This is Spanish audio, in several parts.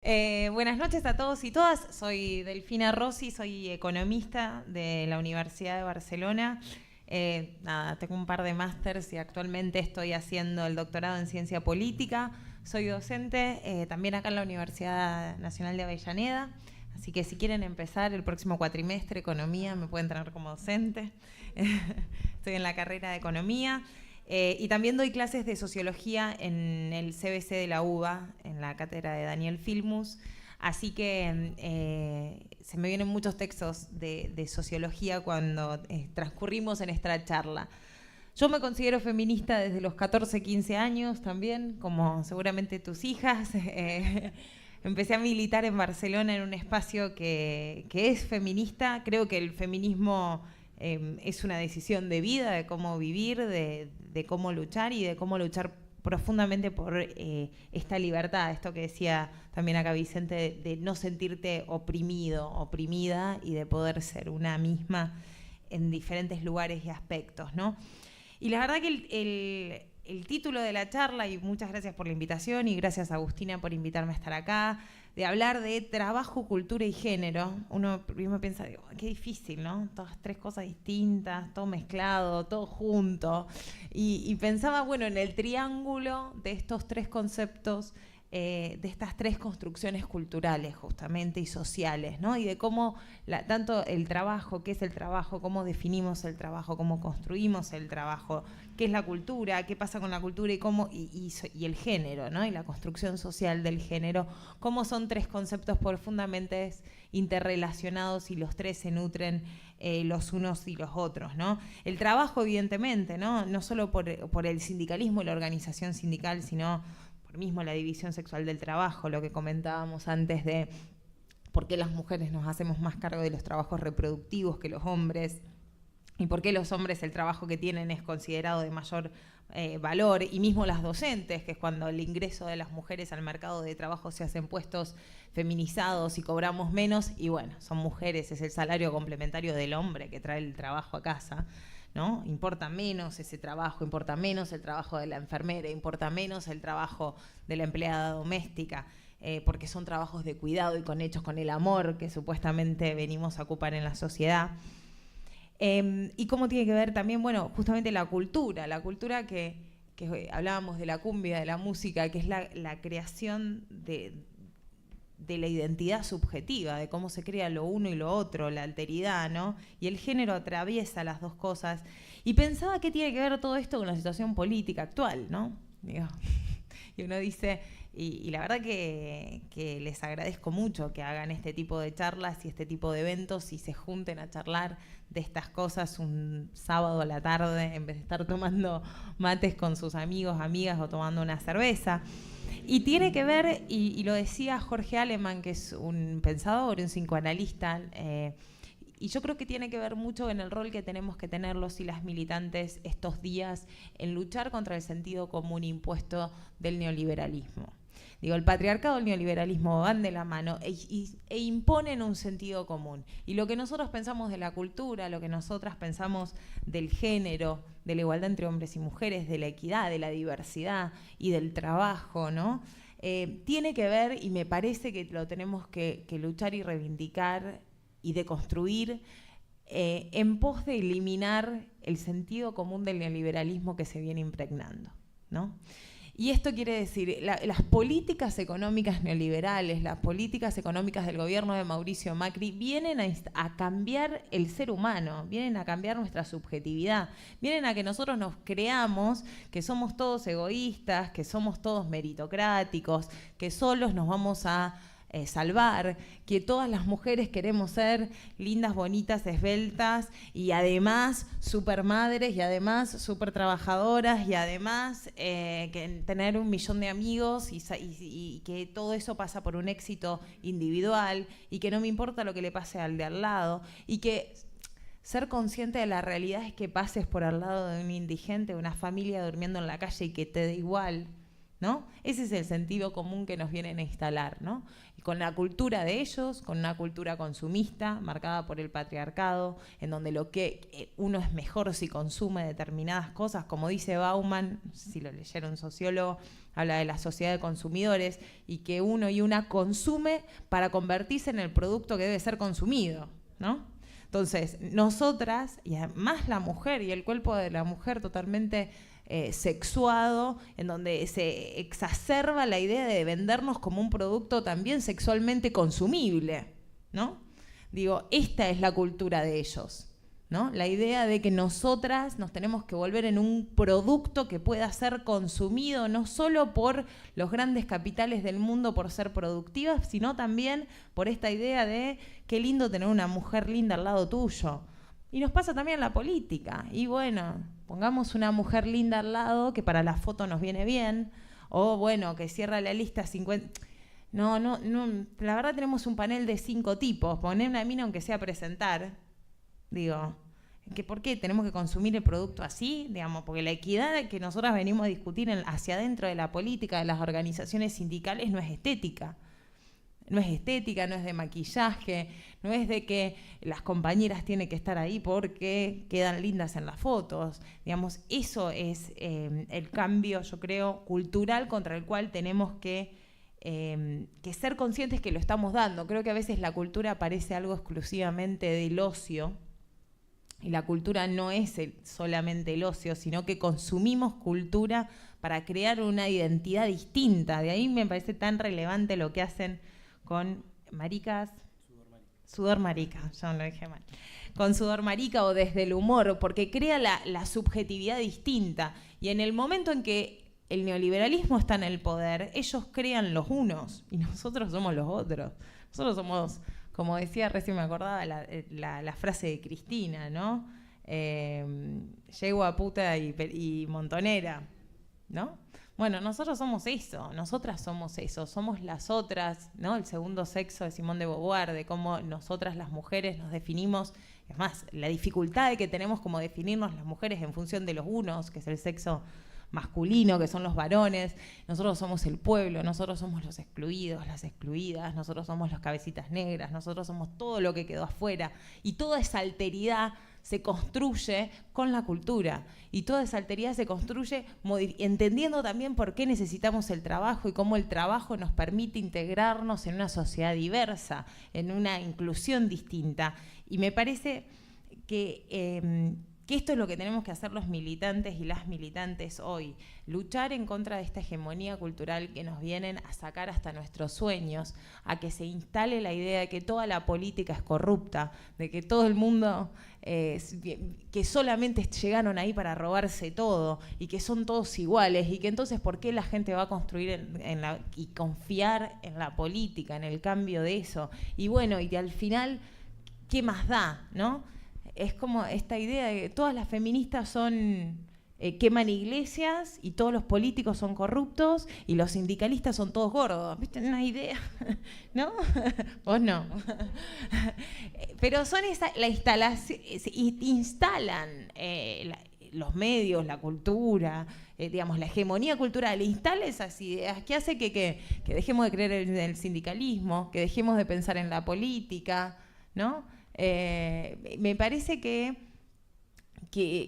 Buenas noches a todos y todas. Soy Delfina Rossi, soy economista de la Universidad de Barcelona. Tengo un par de másters y actualmente estoy haciendo el doctorado en Ciencia Política. Soy docente también acá en la Universidad Nacional de Avellaneda. Así que si quieren empezar el próximo cuatrimestre Economía, me pueden tener como docente. Estoy en la carrera de Economía. Y también doy clases de Sociología en el CBC de la UBA, en la cátedra de Daniel Filmus. Así que se me vienen muchos textos de Sociología cuando transcurrimos en esta charla. Yo me considero feminista desde los 14, 15 años también, como seguramente tus hijas. Empecé a militar en Barcelona en un espacio que es feminista. Creo que el feminismo es una decisión de vida, de cómo vivir, de cómo luchar y de cómo luchar profundamente por esta libertad, esto que decía también acá Vicente, de no sentirte oprimido, oprimida y de poder ser una misma en diferentes lugares y aspectos, ¿no? Y la verdad que el título de la charla, y muchas gracias por la invitación y gracias Agustina por invitarme a estar acá, de hablar de trabajo, cultura y género. Uno primero piensa, digo, qué difícil, ¿no? Todas tres cosas distintas, todo mezclado, todo junto. Y pensaba, bueno, en el triángulo de estos tres conceptos, de estas tres construcciones culturales justamente y sociales, ¿no? Y de cómo tanto el trabajo, qué es el trabajo, cómo definimos el trabajo, cómo construimos el trabajo, qué es la cultura, qué pasa con la cultura y el género, ¿no? Y la construcción social del género, cómo son tres conceptos profundamente interrelacionados y los tres se nutren los unos y los otros, ¿no? El trabajo, evidentemente, no solo por el sindicalismo y la organización sindical, sino por mismo la división sexual del trabajo, lo que comentábamos antes de por qué las mujeres nos hacemos más cargo de los trabajos reproductivos que los hombres y por qué los hombres el trabajo que tienen es considerado de mayor valor, y mismo las docentes, que es cuando el ingreso de las mujeres al mercado de trabajo se hacen puestos feminizados y cobramos menos, y bueno, son mujeres, es el salario complementario del hombre que trae el trabajo a casa, ¿no? Importa menos ese trabajo, importa menos el trabajo de la enfermera, importa menos el trabajo de la empleada doméstica, porque son trabajos de cuidado y hechos con el amor que supuestamente venimos a ocupar en la sociedad. Y cómo tiene que ver también, bueno, justamente la cultura que hablábamos de la cumbia, de la música, que es la creación de la identidad subjetiva, de cómo se crea lo uno y lo otro, la alteridad, ¿no? Y el género atraviesa las dos cosas. Y pensaba qué tiene que ver todo esto con la situación política actual, ¿no? Digo, y uno dice, y la verdad que les agradezco mucho que hagan este tipo de charlas y este tipo de eventos y se junten a charlar de estas cosas un sábado a la tarde en vez de estar tomando mates con sus amigos, amigas o tomando una cerveza. Y tiene que ver, y lo decía Jorge Aleman, que es un pensador, un psicoanalista, y yo creo que tiene que ver mucho en el rol que tenemos que tener los y las militantes estos días en luchar contra el sentido común impuesto del neoliberalismo. Digo, el patriarcado y el neoliberalismo van de la mano e imponen un sentido común. Y lo que nosotros pensamos de la cultura, lo que nosotras pensamos del género, de la igualdad entre hombres y mujeres, de la equidad, de la diversidad y del trabajo, ¿no? Tiene que ver, y me parece que lo tenemos que luchar y reivindicar y deconstruir en pos de eliminar el sentido común del neoliberalismo que se viene impregnando, ¿no? Y esto quiere decir, las políticas económicas neoliberales, las políticas económicas del gobierno de Mauricio Macri vienen a cambiar el ser humano, vienen a cambiar nuestra subjetividad, vienen a que nosotros nos creamos que somos todos egoístas, que somos todos meritocráticos, que solos nos vamos a salvar, que todas las mujeres queremos ser lindas, bonitas, esbeltas y además super madres y además super trabajadoras y además que tener 1 millón de amigos y que todo eso pasa por un éxito individual y que no me importa lo que le pase al de al lado y que ser consciente de la realidad es que pases por al lado de un indigente, de una familia durmiendo en la calle y que te dé igual, ¿no? Ese es el sentido común que nos vienen a instalar, ¿no? Y con la cultura de ellos, con una cultura consumista marcada por el patriarcado, en donde lo que uno es mejor si consume determinadas cosas, como dice Bauman, si lo leyeron, sociólogo, habla de la sociedad de consumidores y que uno y una consume para convertirse en el producto que debe ser consumido, ¿no? Entonces, nosotras, y además la mujer y el cuerpo de la mujer totalmente sexuado, en donde se exacerba la idea de vendernos como un producto también sexualmente consumible, ¿no? Digo, esta es la cultura de ellos, ¿no? La idea de que nosotras nos tenemos que volver en un producto que pueda ser consumido no solo por los grandes capitales del mundo por ser productivas, sino también por esta idea de qué lindo tener una mujer linda al lado tuyo. Y nos pasa también en la política. Y bueno, pongamos una mujer linda al lado que para la foto nos viene bien, o bueno, que cierra la lista 50... No, la verdad tenemos un panel de 5 tipos. Poner una mina aunque sea a presentar, digo, ¿por qué tenemos que consumir el producto así? Digamos, porque la equidad que nosotras venimos a discutir hacia adentro de la política, de las organizaciones sindicales, no es estética. No es estética, no es de maquillaje, no es de que las compañeras tienen que estar ahí porque quedan lindas en las fotos. Digamos, eso es el cambio, yo creo, cultural contra el cual tenemos que ser conscientes que lo estamos dando. Creo que a veces la cultura parece algo exclusivamente del ocio, y la cultura no es solamente el ocio, sino que consumimos cultura para crear una identidad distinta. De ahí me parece tan relevante lo que hacen con maricas, sudor marica, yo no lo dije mal, con sudor marica o desde el humor, porque crea la subjetividad distinta. Y en el momento en que el neoliberalismo está en el poder, ellos crean los unos y nosotros somos los otros. Nosotros somos, como decía, recién me acordaba la frase de Cristina, ¿no? Yegua, puta y montonera, ¿no? Bueno, nosotros somos eso, nosotras somos eso, somos las otras, ¿no? El segundo sexo de Simone de Beauvoir, de cómo nosotras las mujeres nos definimos, es más, la dificultad de que tenemos como definirnos las mujeres en función de los unos, que es el sexo masculino, que son los varones. Nosotros somos el pueblo, nosotros somos los excluidos, las excluidas, nosotros somos los cabecitas negras, nosotros somos todo lo que quedó afuera. Y toda esa alteridad se construye con la cultura, y toda esa alteridad se construye entendiendo también por qué necesitamos el trabajo y cómo el trabajo nos permite integrarnos en una sociedad diversa, en una inclusión distinta. Y me parece que esto es lo que tenemos que hacer los militantes y las militantes hoy, luchar en contra de esta hegemonía cultural que nos vienen a sacar hasta nuestros sueños, a que se instale la idea de que toda la política es corrupta, de que todo el mundo, que solamente llegaron ahí para robarse todo y que son todos iguales, y que entonces ¿por qué la gente va a construir y confiar en la política, en el cambio de eso? Y bueno, y al final, ¿qué más da, no? Es como esta idea de que todas las feministas queman iglesias y todos los políticos son corruptos y los sindicalistas son todos gordos. ¿Viste? Una idea, ¿no? Vos no. Pero son la instalación, instalan los medios, la cultura, digamos, la hegemonía cultural, instala esas ideas que hace que dejemos de creer en el sindicalismo, que dejemos de pensar en la política, ¿no? Me parece que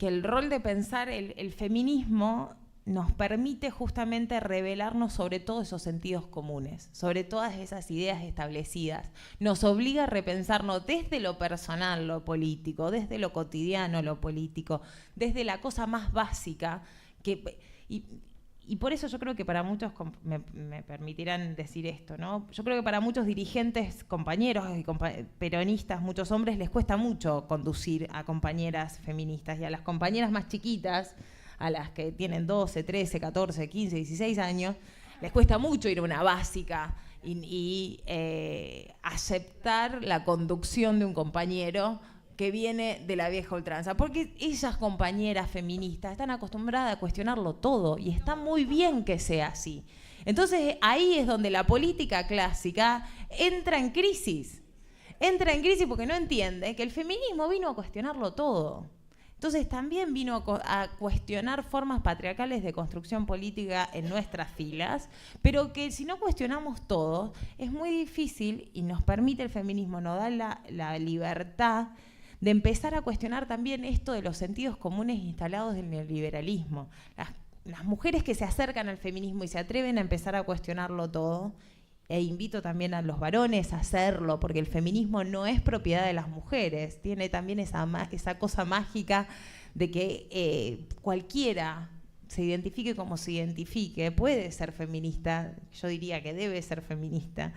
el rol de pensar el feminismo nos permite justamente revelarnos sobre todos esos sentidos comunes, sobre todas esas ideas establecidas. Nos obliga a repensarnos desde lo personal, lo político, desde lo cotidiano, lo político, desde la cosa más básica. Y por eso yo creo que para muchos, me permitirán decir esto, ¿no? Yo creo que para muchos dirigentes, compañeros y peronistas, muchos hombres, les cuesta mucho conducir a compañeras feministas, y a las compañeras más chiquitas, a las que tienen 12, 13, 14, 15, 16 años, les cuesta mucho ir a una básica y aceptar la conducción de un compañero que viene de la vieja ultranza, porque esas compañeras feministas están acostumbradas a cuestionarlo todo, y está muy bien que sea así. Entonces ahí es donde la política clásica entra en crisis porque no entiende que el feminismo vino a cuestionarlo todo, Entonces también vino a cuestionar formas patriarcales de construcción política en nuestras filas, pero que si no cuestionamos todo, es muy difícil, y nos permite el feminismo, nos da la libertad de empezar a cuestionar también esto de los sentidos comunes instalados del neoliberalismo. Las mujeres que se acercan al feminismo y se atreven a empezar a cuestionarlo todo, e invito también a los varones a hacerlo, porque el feminismo no es propiedad de las mujeres, tiene también esa cosa mágica de que cualquiera se identifique como se identifique, puede ser feminista, yo diría que debe ser feminista,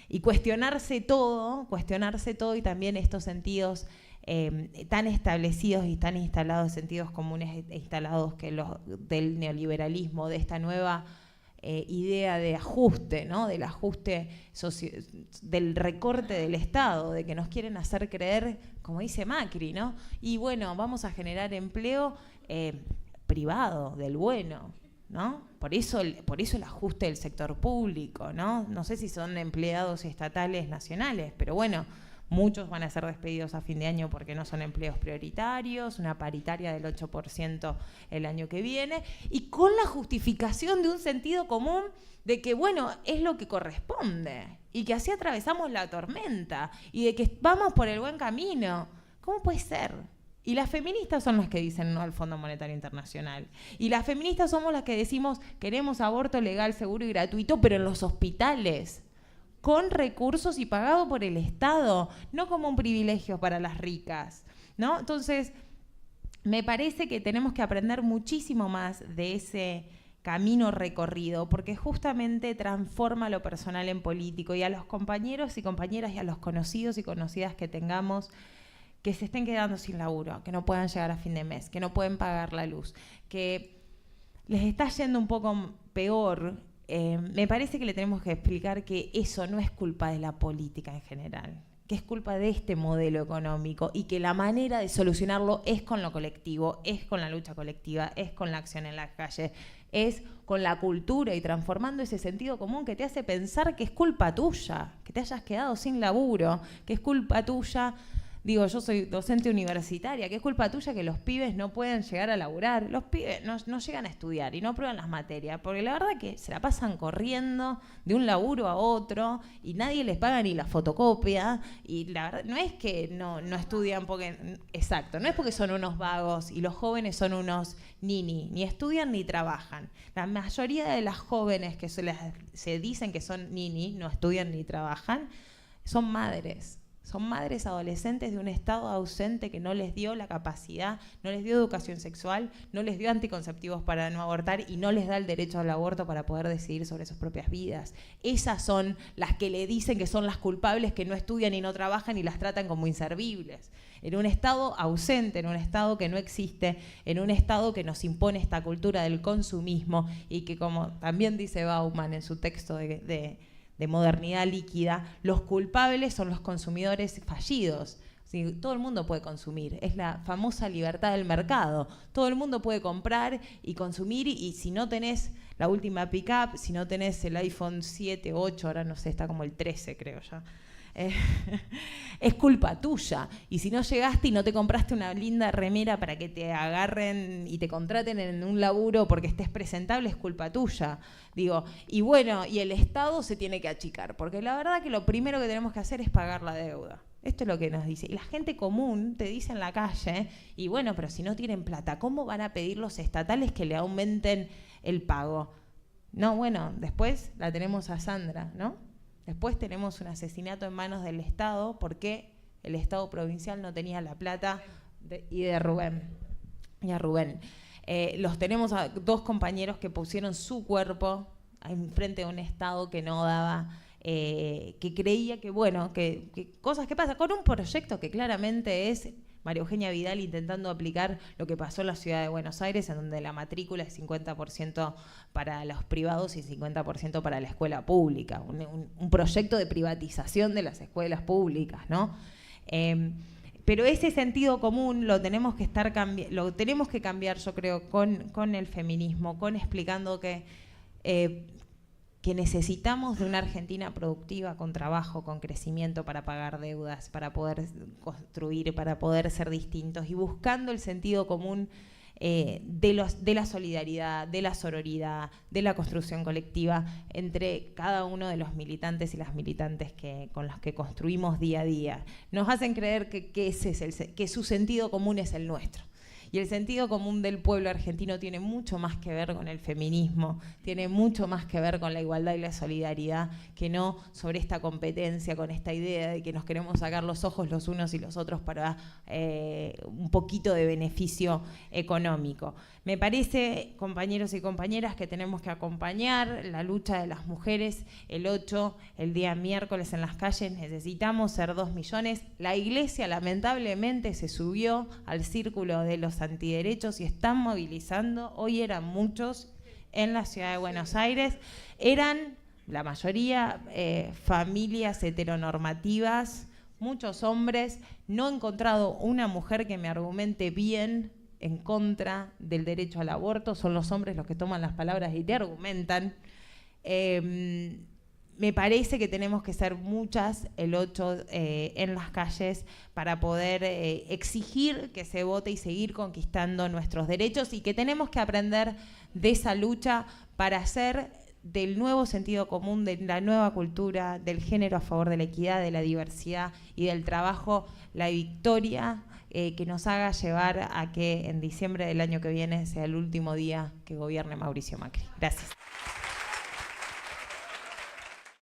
y cuestionarse todo y también estos sentidos tan establecidos y tan instalados, sentidos comunes instalados que del neoliberalismo, de esta nueva idea de ajuste, ¿no? Del ajuste del recorte del Estado, de que nos quieren hacer creer, como dice Macri, ¿no? Y bueno, vamos a generar empleo privado, del bueno, ¿no? Por eso el ajuste del sector público, ¿no? No sé si son empleados estatales nacionales, pero bueno, muchos van a ser despedidos a fin de año porque no son empleos prioritarios, una paritaria del 8% el año que viene, y con la justificación de un sentido común de que, bueno, es lo que corresponde, y que así atravesamos la tormenta, y de que vamos por el buen camino. ¿Cómo puede ser? Y las feministas son las que dicen no al Fondo Monetario Internacional. Y las feministas somos las que decimos queremos aborto legal, seguro y gratuito, pero en los hospitales, con recursos y pagado por el Estado, no como un privilegio para las ricas, ¿no? Entonces, me parece que tenemos que aprender muchísimo más de ese camino recorrido, porque justamente transforma lo personal en político, y a los compañeros y compañeras y a los conocidos y conocidas que tengamos que se estén quedando sin laburo, que no puedan llegar a fin de mes, que no pueden pagar la luz, que les está yendo un poco peor, me parece que le tenemos que explicar que eso no es culpa de la política en general, que es culpa de este modelo económico, y que la manera de solucionarlo es con lo colectivo, es con la lucha colectiva, es con la acción en las calles, es con la cultura y transformando ese sentido común que te hace pensar que es culpa tuya, que te hayas quedado sin laburo, que es culpa tuya. Digo, yo soy docente universitaria, ¿qué es culpa tuya que los pibes no pueden llegar a laburar? Los pibes no llegan a estudiar y no aprueban las materias, porque la verdad que se la pasan corriendo de un laburo a otro y nadie les paga ni la fotocopia, y la verdad no es que no estudian porque, exacto, no es porque son unos vagos y los jóvenes son unos ni estudian ni trabajan. La mayoría de las jóvenes que se dicen que son no estudian ni trabajan, son madres. Son madres adolescentes de un Estado ausente que no les dio la capacidad, no les dio educación sexual, no les dio anticonceptivos para no abortar y no les da el derecho al aborto para poder decidir sobre sus propias vidas. Esas son las que le dicen que son las culpables, que no estudian y no trabajan y las tratan como inservibles. En un Estado ausente, en un Estado que no existe, en un Estado que nos impone esta cultura del consumismo y que, como también dice Bauman en su texto de modernidad líquida, los culpables son los consumidores fallidos. Sí, todo el mundo puede consumir, es la famosa libertad del mercado. Todo el mundo puede comprar y consumir, y si no tenés la última pick-up, si no tenés el iPhone 7, 8, ahora no sé, está como el 13 creo ya, es culpa tuya. Y si no llegaste y no te compraste una linda remera para que te agarren y te contraten en un laburo porque estés presentable, es culpa tuya. Digo, y bueno, y el Estado se tiene que achicar, porque la verdad que lo primero que tenemos que hacer es pagar la deuda. Esto es lo que nos dice. Y la gente común te dice en la calle, y bueno, pero si no tienen plata, ¿cómo van a pedir los estatales que le aumenten el pago? No, bueno, después la tenemos a Sandra, ¿no? Después tenemos un asesinato en manos del Estado porque el Estado provincial no tenía la plata, y a Rubén. Los tenemos a dos compañeros que pusieron su cuerpo enfrente de un Estado que no daba, que creía que, bueno, que cosas que pasan, con un proyecto que claramente es María Eugenia Vidal intentando aplicar lo que pasó en la ciudad de Buenos Aires, en donde la matrícula es 50% para los privados y 50% para la escuela pública. Un proyecto de privatización de las escuelas públicas, ¿no? Pero ese sentido común lo tenemos que cambiar, yo creo, con el feminismo, con explicando que que necesitamos de una Argentina productiva, con trabajo, con crecimiento para pagar deudas, para poder construir, para poder ser distintos y buscando el sentido común de la solidaridad, de la sororidad, de la construcción colectiva entre cada uno de los militantes y las militantes con los que construimos día a día. Nos hacen creer que su sentido común es el nuestro. Y el sentido común del pueblo argentino tiene mucho más que ver con el feminismo, tiene mucho más que ver con la igualdad y la solidaridad, que no sobre esta competencia, con esta idea de que nos queremos sacar los ojos los unos y los otros para un poquito de beneficio económico. Me parece, compañeros y compañeras, que tenemos que acompañar la lucha de las mujeres el 8, el día miércoles en las calles. Necesitamos ser 2 millones. La Iglesia lamentablemente se subió al círculo de los antiderechos y están movilizando. Hoy eran muchos en la ciudad de Buenos Aires. Eran la mayoría familias heteronormativas, muchos hombres. No he encontrado una mujer que me argumente bien en contra del derecho al aborto. Son los hombres los que toman las palabras y te argumentan. Me parece que tenemos que ser muchas el 8 en las calles para poder exigir que se vote y seguir conquistando nuestros derechos, y que tenemos que aprender de esa lucha para hacer del nuevo sentido común, de la nueva cultura, del género a favor de la equidad, de la diversidad y del trabajo, la victoria que nos haga llevar a que en diciembre del año que viene sea el último día que gobierne Mauricio Macri. Gracias.